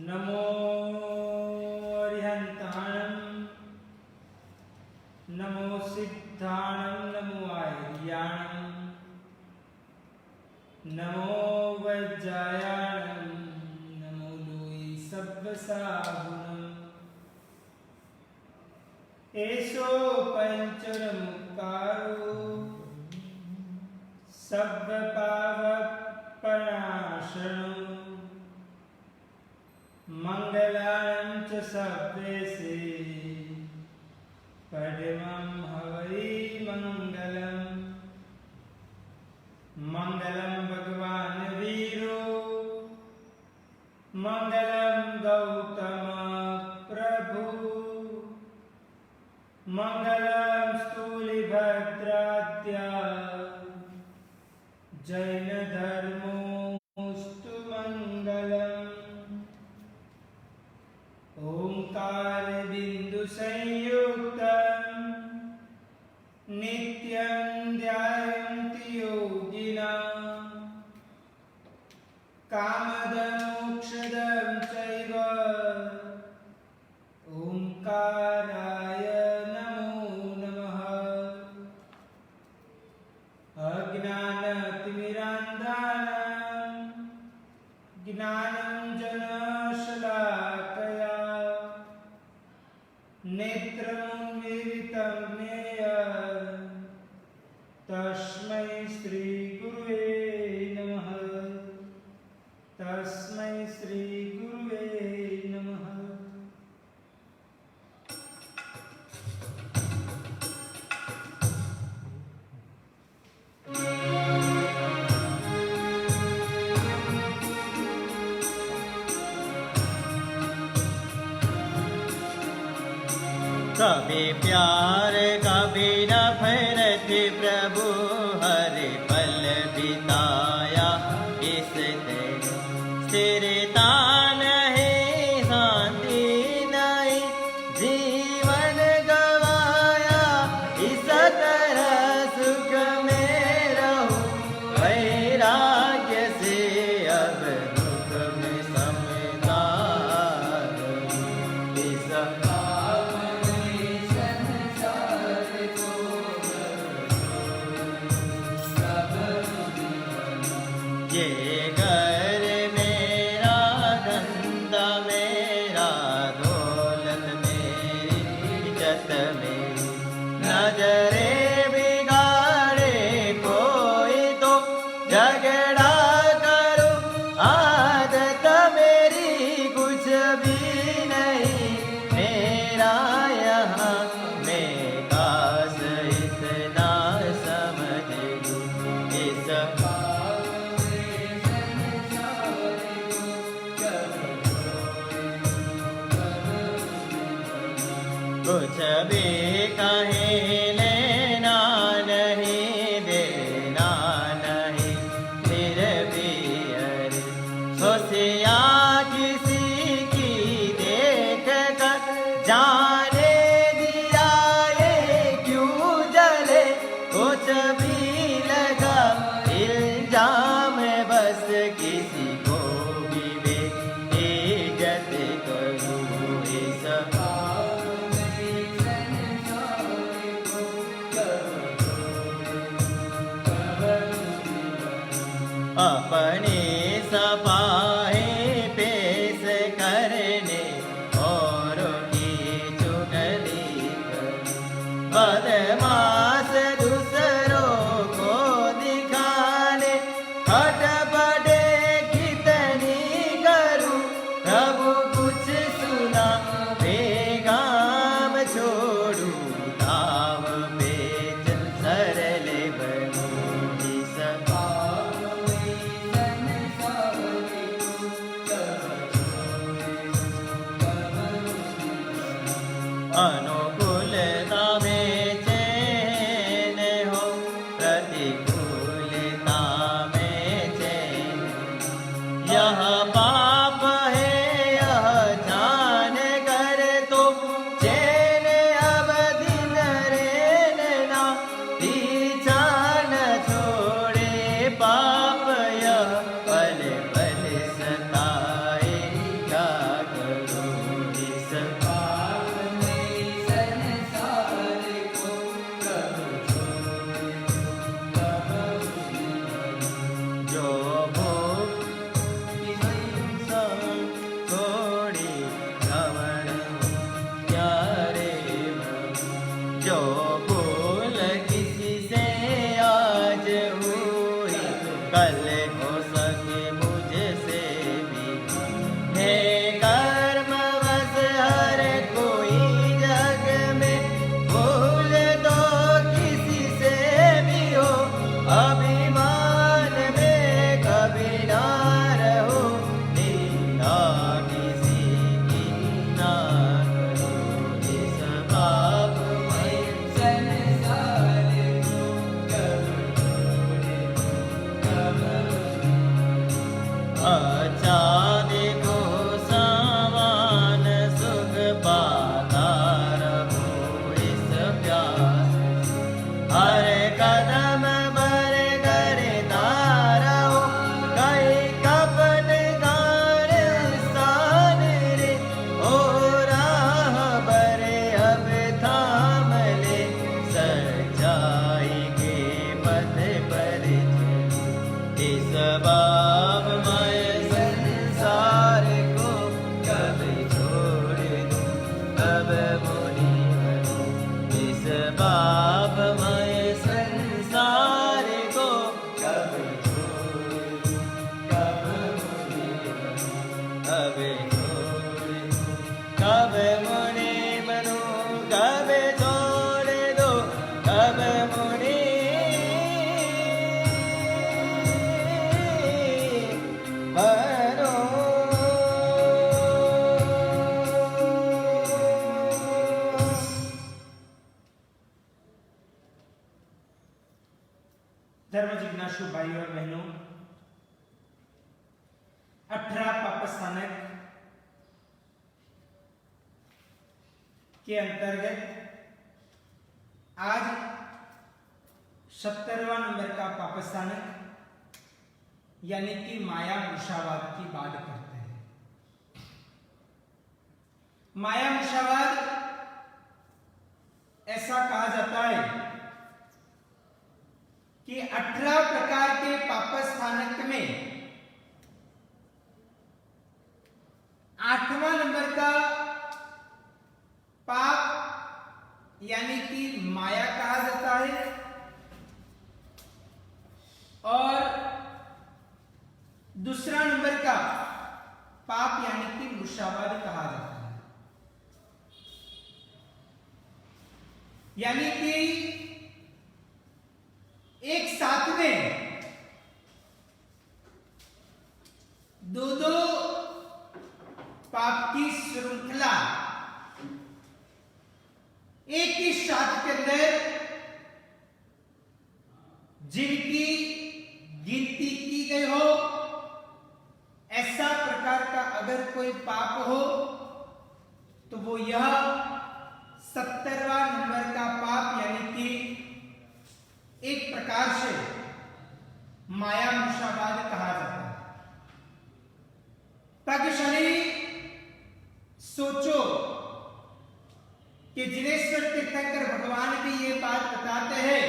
नमो अरिहन्ताणं नमो सिद्धाणं नमो आर्याणं नमो वज्रायाणं नमो लोई सब्बसागुणम् एषो पंचरमुक्कारो सब्बपावपणाशनो मंगलां च सब्बेसे परमं हवै मंगलम् मंगलं भगवान् वीरो मंगलं गौतम प्रभु मंगलं स्थूलिभद्राद्या जैन धर्मोस्तु मंगलम् ओंकार बिंदु संयुक्तं नित्यं ध्यायन्ति योगिनः कामदमोक्षदं चैव ओंकाराय नमो नमः अज्ञानतिमिरान्धानां ज्ञानाञ्जनशलाकया नेत्रमुन्मीलितं ज्ञेयं तस्मै श्रीगुरुवे नमः तस्मै श्रीगुरुवे नमः। कभी प्यार कभी नफरत प्रभु हर पल बिताया इस स्थिरता नहीं शांति नहीं जीवन गवाया इस तरह सुख में रहूं वैराग्य से अब दुख में समझदार इस ये घर मेरा धंधा मेरा दौलत मेरी इज्जत मेरी नजरे बिगाड़े कोई तो झगड़ा करो आदत मेरी कुछ भी नहीं मेरा यहाँ मैं काश इतना समझ लूं इस कुछ भी कहीं लेना नहीं देना नहीं फिर भी अरे सोचिया किसी की देख कर जाने दिया ये क्यों जले कुछ भी लगा इल्जाम बस किसी को भी बेइज्जत करूं इस अपने सफाई पेश करने और की चुगली बदमाश दूसरों को दिखाने हटपटे कितनी करूं प्रभु कुछ सुना बेगाम छोड़ू दाव बेच सरल बनूं जिस अनुकूलता में चैन हो प्रतिकूलता में चैन यह पाप है यह जान कर तो चैन अब दिन रहना पीछा न छोड़े पाप यह पल पल सताएगा भले हो सके मुझसे भी। हे कर्मवश हर कोई जग में भूल दो किसी से भी हो, अभिमान में कभी ना रहो, निंदा किसी की ना करो। इस पापमय संसार को कब छोड़े कब अच्छा देखो सामान सुख पाता रहो इस प्यास से। हर कदम भर करता रहो कई कपट गार स्थान रे। ओ राह बरे अब थाम ले, सच्चाई के पथ पर चल। इस बाबमय संसार को कब छोड़ दूं कब मुनि बनूं। इस बाबमय संसार को कब छोड़ दूं कब मुनि बनूं। कब छोड़ दूं कब मुनि बनूं, कब छोड़ दो कब मुनि धर्म जिज्ञासु भाइयों और बहनों, 18 पाप स्थानक के अंतर्गत आज 70वां नंबर का पाप स्थानक यानी कि माया मूषावाद की बात करते हैं। माया मूषावाद ऐसा कहा जाता है कि 18 प्रकार के पाप स्थानक में 8वां नंबर का पाप यानी कि माया कहा जाता है और दूसरा नंबर का पाप यानी कि मूषावाद कहा जाता है। यानी कि एक साथ में दो पाप की श्रृंखला एक ही साथ के अंदर जिनकी गिनती की गई हो, ऐसा प्रकार का अगर कोई पाप हो तो वो यह 70वां नंबर का पाप यानी कि एक प्रकार से माया मूषावाद कहा जाता है। भाग्यशाली सोचो कि जिनेश्वर तीर्थंकर भगवान भी ये बात बताते हैं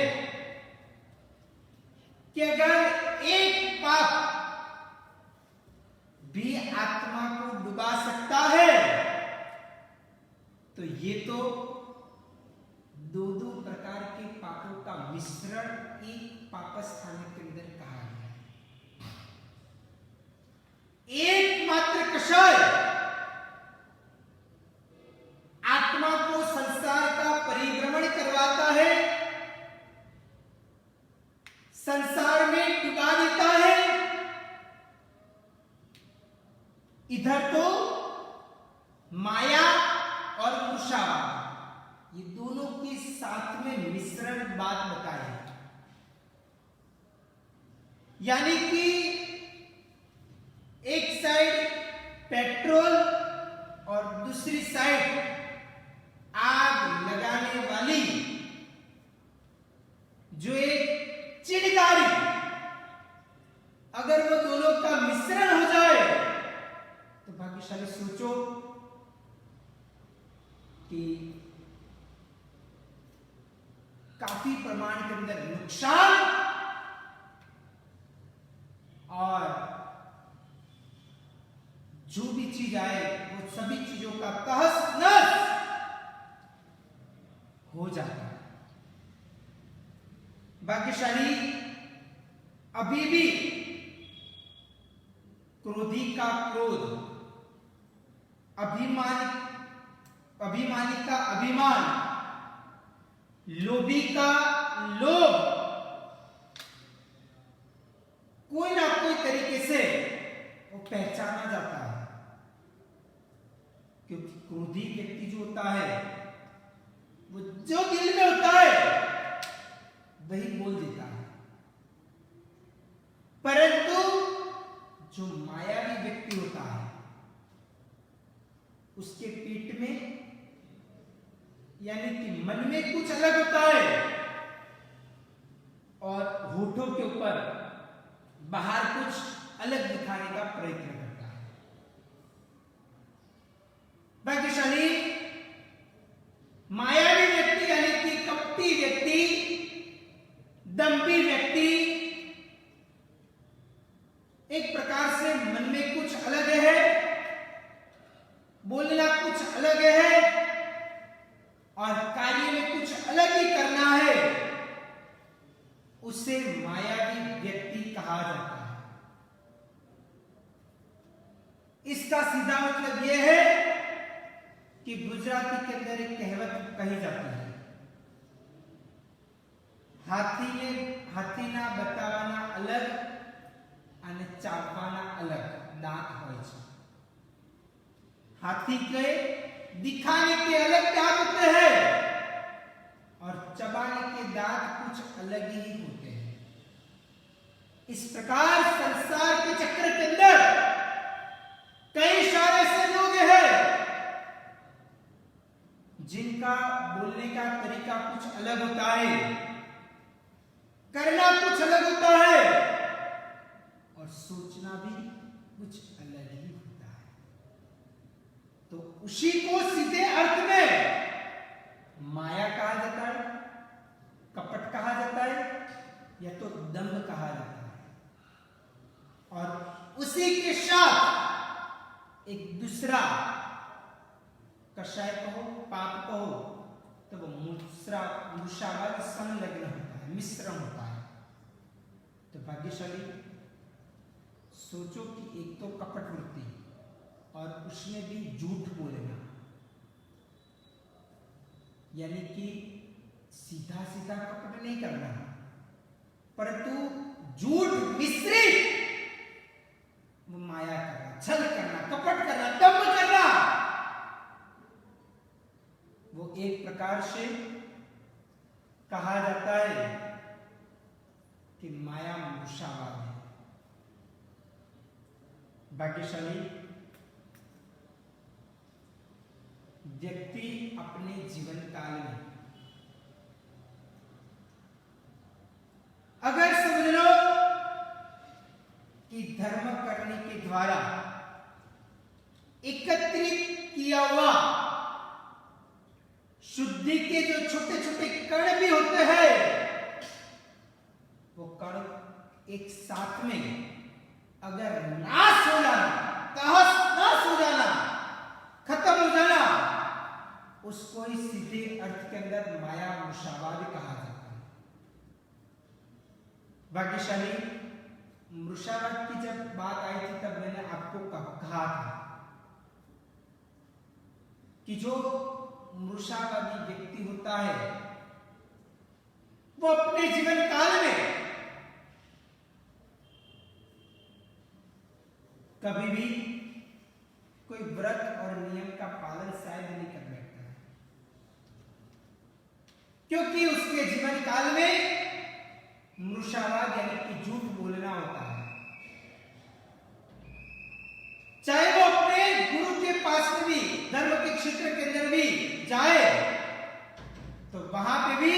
कि अगर एक पाप भी आत्मा को डुबा सकता है तो ये तो दो प्रकार के पापों का मिश्रण एक पाप स्थान के अंदर कहा गया है। एकमात्र कषाय आत्मा को संसार का परिभ्रमण करवाता है, संसार में डुबा देता है। इधर तो माया और मूषावाद ये दोनों के साथ में मिश्रण बात बताई है। यानी कि एक साइड पेट्रोल और दूसरी साइड आग लगाने वाली जो एक चिंगारी, अगर वो दोनों का मिश्रण हो जाए तो भाग्यशाली सोचो कि काफी प्रमाण के अंदर नुकसान और जो भी चीज आए वो सभी चीजों का तहस नहस हो जाता है। भाग्यशाली अभी भी क्रोधी का क्रोध, अभिमानी का अभिमान, लोभी का लोभ, कोई ना कोई तरीके से वो पहचाना जाता है। क्योंकि क्रोधी व्यक्ति जो होता है वो जो दिल में होता है वही बोल देता है, परंतु जो मायावी व्यक्ति होता है उसके पेट में यानी कि मन में कुछ अलग होता है और होठों के ऊपर बाहर कुछ अलग दिखाने का प्रयत्न करता है। भाग्यशाली मायावी व्यक्ति यानी कि कपटी व्यक्ति, दंभी व्यक्ति एक प्रकार से मन में कुछ अलग है, बोलना कुछ अलग है और कार्य में कुछ अलग ही करना है, उसे मायावी व्यक्ति कहा जाता है। इसका सीधा मतलब यह है कि गुजराती के अंदर एक कहावत कही जाती है, हाथीना बतावाना अलग અને ચાપવાના अलग दांत હોય છે। हाथी के दिखाने के अलग दांत होते हैं और चबाने के दांत कुछ अलग ही होते हैं। इस प्रकार संसार के चक्र के अंदर कई सारे ऐसे लोग हैं जिनका बोलने का तरीका कुछ अलग होता है, करना कुछ अलग होता है और सोचना भी कुछ अलग ही होता है। तो उसी को सीधे अर्थ में माया कहा जाता है, कपट कहा जाता है या तो दंभ कहा जाता है। और उसी के साथ एक दूसरा कषाय कहो, पाप कहो, तो वो मूषावाद संलग्न होता है, मिश्रण होता है। तो भाग्यशाली सोचो कि एक तो कपट वृत्ति और उसमें भी झूठ बोलना, यानी कि सीधा सीधा कपट नहीं करना, परंतु झूठ मिश्रित वो माया करना, छल करना, कपट करना, दंभ करना, वो एक प्रकार से कहा जाता है कि माया मूषावाद है। भाग्यशाली व्यक्ति अपने जीवन काल में अगर समझ लो कि धर्म करने के द्वारा एकत्रित किया हुआ शुद्धि के जो छोटे छोटे कण भी होते हैं, वो कण एक साथ में अगर नाश हो जाना, तहस नाश हो जाना, खत्म हो जाना, उसको ही सीधे अर्थ के अंदर माया मूषावाद कहा जाता है। भाग्यशाली मूषावाद की जब बात आई थी तब मैंने आपको कहा था कि जो मूषावादी व्यक्ति होता है वो अपने जीवन काल में कभी भी कोई व्रत और नियम का पालन शायद नहीं कर बैठता है, क्योंकि उसके जीवन काल में मूषावाद यानी कि झूठ बोलना होता है। चाहे वो अपने गुरु के पास में भी, धर्म के क्षेत्र के अंदर भी जाए तो वहां पे भी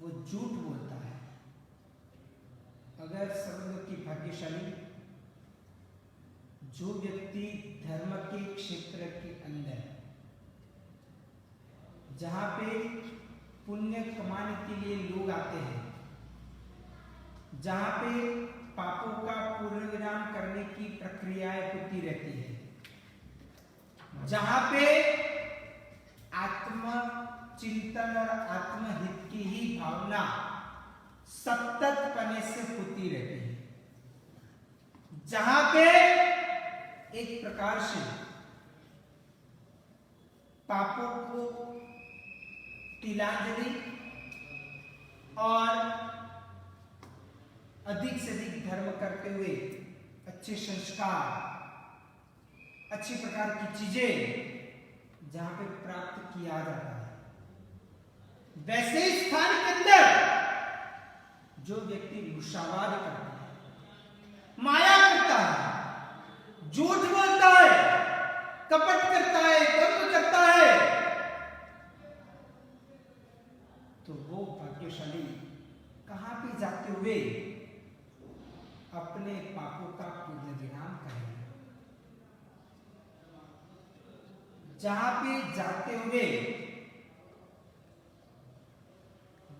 वो झूठ बोलता है। अगर समझो कि भाग्यशाली जो व्यक्ति धर्म के क्षेत्र के अंदर जहां पे पुण्य कमाने के लिए लोग आते हैं, जहां पे पापों का पूर्वविराम करने की प्रक्रियाएं होती रहती है, जहां पे आत्म चिंतन और आत्महित की ही भावना सतत पने से होती रहती है, जहां पे एक प्रकार से पापों को तिलांजलि और अधिक से अधिक धर्म करते हुए अच्छे संस्कार, अच्छी प्रकार की चीजें जहां पे प्राप्त किया जाता है, वैसे स्थान के अंदर जो व्यक्ति मूर्छावाद करता है, माया करता है, झूठ बोलता है, कपट करता है, कर्म करता है, तो वो भाग्यशाली कहां पे जाते हुए अपने पापों का पुनर्विराम करेगा। जहां पे जाते हुए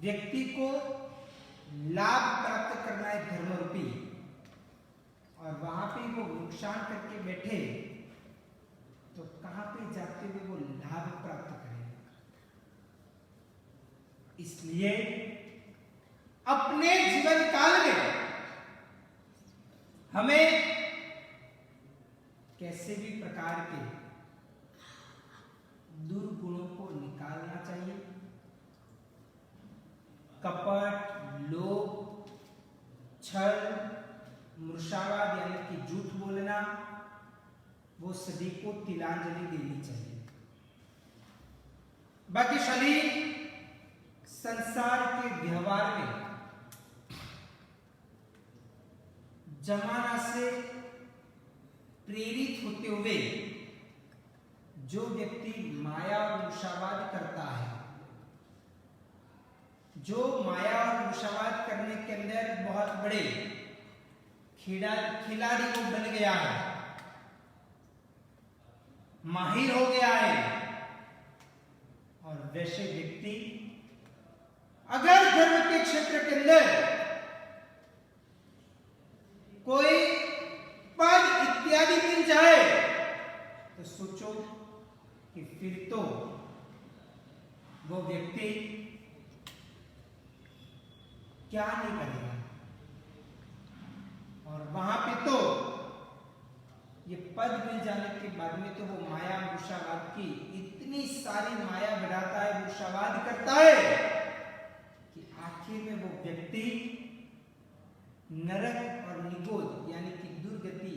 व्यक्ति को लाभ प्राप्त करना है धर्म रूपी, और वहां पे वो नुकसान करके बैठे, तो कहां पे जाते हुए वो लाभ प्राप्त करेगा। इसलिए अपने जीवन काल में हमें कैसे भी प्रकार के दुर्गुणों को निकालना चाहिए। कपट, लोभ, छल, मूर्छावाद यानी कि झूठ बोलना, वो सभी को तिलांजलि देनी चाहिए। भाग्यशाली संसार के व्यवहार में जमाना से प्रेरित होते हुए जो व्यक्ति माया और मूर्छावाद करता है, जो माया और मूर्छावाद करने के अंदर बहुत बड़े खिलाड़ी वो बन गया है, माहिर हो गया है, और वैसे व्यक्ति अगर धर्म के क्षेत्र के अंदर कोई पद इत्यादि मिल जाए, तो सोचो कि फिर तो वो व्यक्ति क्या नहीं करेगा। और वहां पे तो ये पद मिल जाने के बाद में तो वो माया मूर्छावाद की इतनी सारी माया बढ़ाता है, मूर्छावाद करता है कि आखिर में वो व्यक्ति नरक और निगोद यानी कि दुर्गति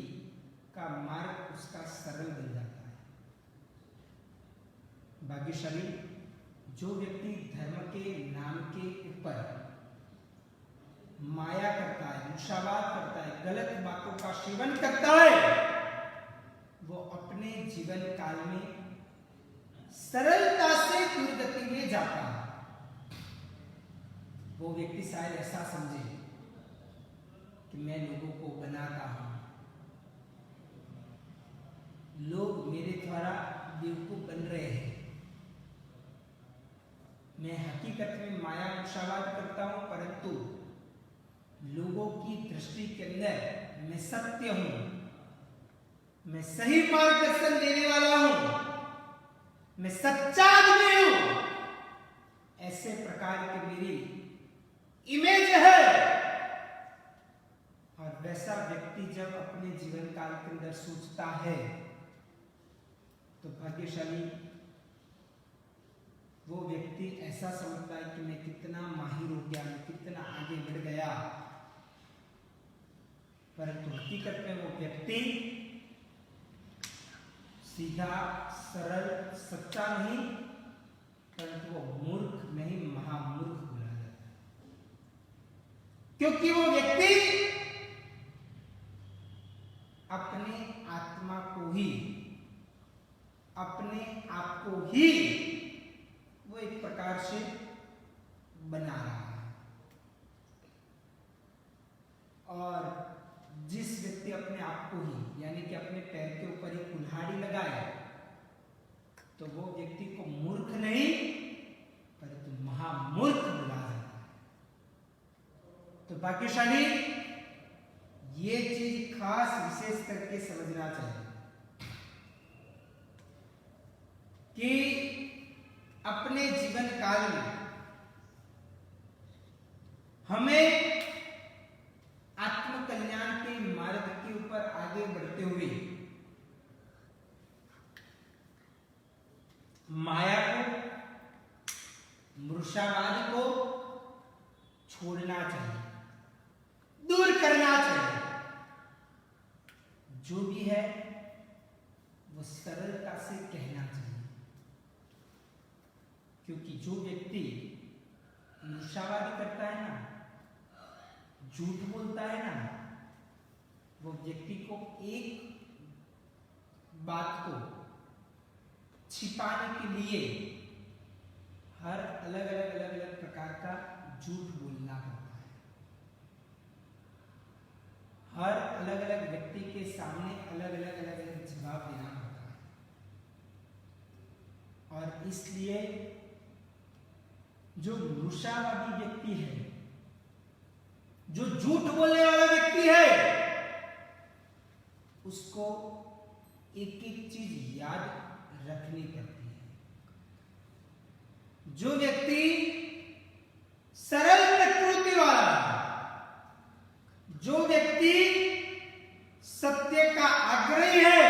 का मार्ग उसका सरल बन जाता है। भाग्यशाली जो व्यक्ति धर्म के नाम के ऊपर माया करता है, मूर्छावाद करता है, गलत बातों का सेवन करता है, वो अपने जीवन काल में सरलता से दुर्गति में जाता है। वो व्यक्ति शायद ऐसा समझे कि मैं लोगों को बनाता हूं, लोग मेरे द्वारा बेवकूफ बन रहे हैं, मैं हकीकत में माया मूर्छावाद करता हूं, परंतु लोगों की दृष्टि के अंदर मैं सत्य हूं, मैं सही मार्गदर्शन देने वाला हूं, मैं सच्चा आदमी हूं, ऐसे प्रकार की मेरी इमेज है। और वैसा व्यक्ति जब अपने जीवन काल के अंदर सोचता है, तो भाग्यशाली वो व्यक्ति ऐसा समझता है कि मैं कितना माहिर हो गया, मैं कितना आगे बढ़ गया, परंतु हकीकत में वो व्यक्ति सीधा, सरल, सच्चा नहीं, परंतु वो मूर्ख नहीं, महामूर्ख बोला जाता है। क्योंकि वो व्यक्ति अपने आत्मा को ही, अपने आप को ही वो एक प्रकार से बना रहा है। और जिस व्यक्ति अपने आप को ही यानी कि अपने पैर के ऊपर ही कुल्हाड़ी लगाए, तो वो व्यक्ति को मूर्ख नहीं परंतु महामूर्ख बोला जाता है। तो भाग्यशाली ये चीज खास विशेष करके समझना चाहिए कि अपने जीवन काल में हमें आत्म कल्याण के मार्ग के ऊपर आगे बढ़ते हुए माया को, मृषावाद को छोड़ना चाहिए, दूर करना चाहिए। जो भी है वो सरलता से कहना चाहिए, क्योंकि जो व्यक्ति मृषावाद करता है ना, झूठ बोलता है ना, वो व्यक्ति को एक बात को छिपाने के लिए हर अलग प्रकार का झूठ बोलना पड़ता है। हर अलग व्यक्ति के सामने अलग जवाब देना पड़ता है। और इसलिए जो मृषावादी व्यक्ति है, जो झूठ बोलने वाला व्यक्ति है, उसको एक एक चीज याद रखनी पड़ती है। जो व्यक्ति सरल प्रकृति वाला, जो व्यक्ति सत्य का आग्रही है,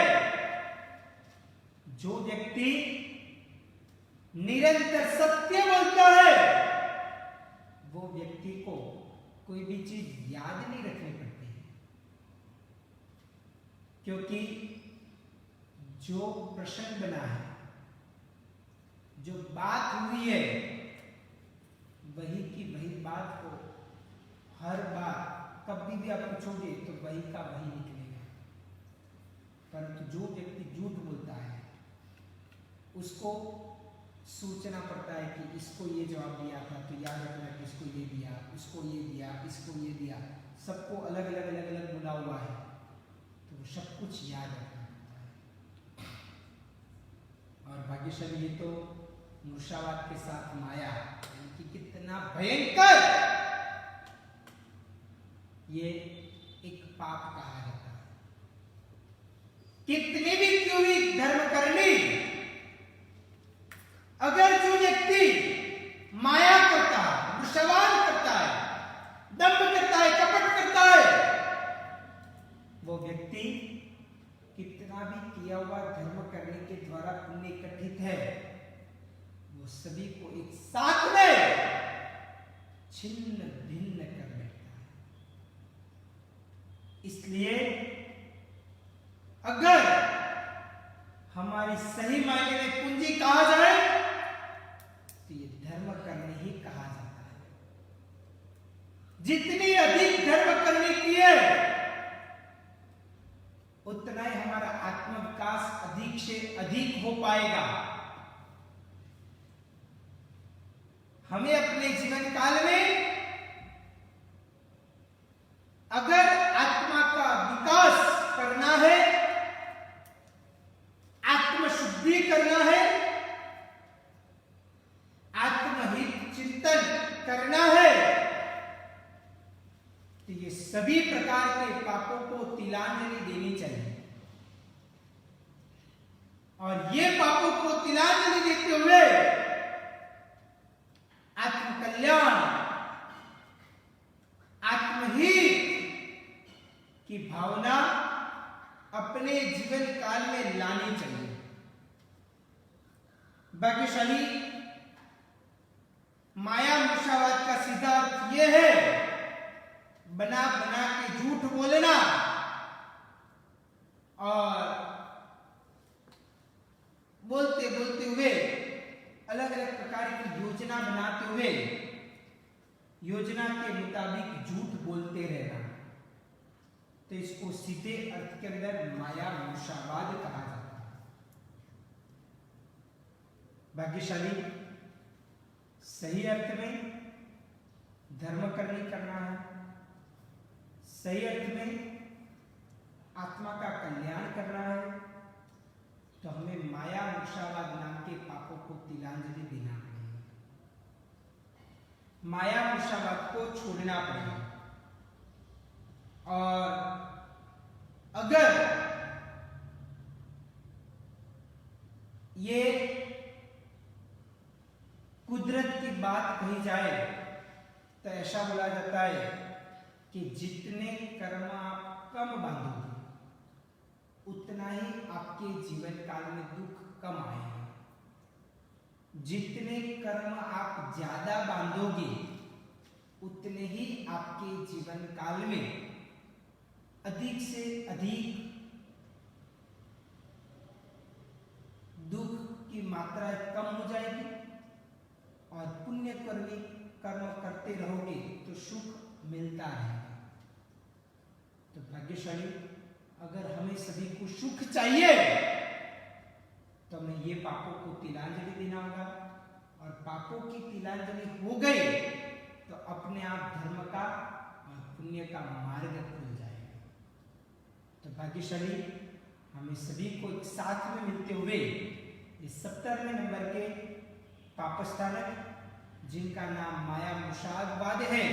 जो व्यक्ति निरंतर सत्य बोलता है, वो व्यक्ति को कोई भी चीज याद नहीं रखनी पड़ती है, क्योंकि जो प्रश्न बना है, जो बात हुई है, वही की वही बात को हर बार कभी भी आप पूछोगे तो वही का वही निकलेगा। परंतु जो व्यक्ति झूठ बोलता है, उसको सोचना पड़ता है कि इसको ये जवाब दिया था तो याद रखना कि इसको ये दिया, इसको ये दिया, इसको ये दिया, सबको अलग अलग बोला हुआ है, तो वो सब कुछ याद रखना पड़ता है। और भाग्यशाली ये तो मृषावाद के साथ माया, कि कितना भयंकर ये एक पाप कहा जाता है। कितनी भी क्यों भी धर्म करनी, अगर जो व्यक्ति माया करता है, मृषावाद करता है, दंभ करता है, कपट करता है, वो व्यक्ति कितना भी किया हुआ धर्म करने के द्वारा पुण्य इकट्ठित है, वो सभी को एक साथ में छिन्न भिन्न कर बैठता है। इसलिए अगर हमारी सही मायने में पूंजी कहा जाए तो ये धर्म करने ही कहा जाता है। जितनी अधिक धर्म करने की है, उतना ही हमारा आत्म विकास अधिक से अधिक हो पाएगा। हमें अपने जीवन काल में अगर आत्मा का विकास करना है, आत्मशुद्धि करना है, आत्महित चिंतन करना है, तो ये सभी प्रकार के पापों को तिलांजलि देनी चाहिए। और ये पापों को तिलांजलि देते हुए आत्मकल्याण, आत्महित की भावना अपने जीवन काल में लानी चाहिए। भाग्यशाली माया मृषावाद का सीधा अर्थ यह है, बना बना के झूठ बोलना और बोलते बोलते हुए अलग अलग प्रकार की योजना बनाते हुए योजना के मुताबिक झूठ बोलते रहना, तो इसको सीधे अर्थ के अंदर माया मृषावाद कहा जाता है। भाग्यशाली सही अर्थ में धर्म करना है, सही अर्थ में आत्मा का कल्याण करना है, तो हमें माया मृषावाद नाम के पापों को तिलांजलि देना पड़ेगा, माया मृषावाद को छोड़ना पड़ेगा। और अगर ये कुदरत की बात कही जाए तो ऐसा बोला जाता है कि जितने कर्म आप कम बांधोगे आपके जीवन काल में दुख कम आएगा। जितने कर्म आप ज्यादा बांधोगे उतने ही आपके जीवन काल में अधिक से अधिक दुख की मात्रा कम हो जाएगी और पुण्य कर्म करते रहोगे तो सुख मिलता रहेगा। तो भाग्यशाली, अगर हमें सभी को सुख चाहिए तो हमें ये पापों को तिलांजलि देना होगा, और पापों की तिलांजलि हो गई तो अपने आप धर्म का और पुण्य का मार्ग खुल जाएगा। तो भाग्यशाली, हमें सभी को एक साथ में मिलते हुए इस 70वें नंबर के पापस्थानक, जिनका नाम माया मुषादवाद है,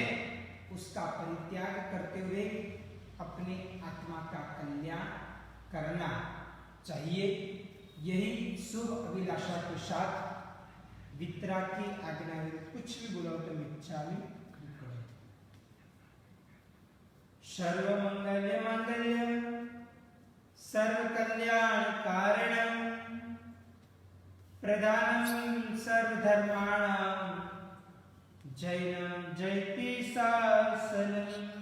उसका परित्याग करते हुए अपने आत्मा का कल्याण करना चाहिए। यही शुभ अभिलाषा के साथ वितरा की आज्ञा में कुछ भी बोलो तो मिच्छामि। सर्वमंगल मांगल्यम सर्व कल्याण कारणम प्रधानम सर्वधर्माणां जयं जयति शासनम्।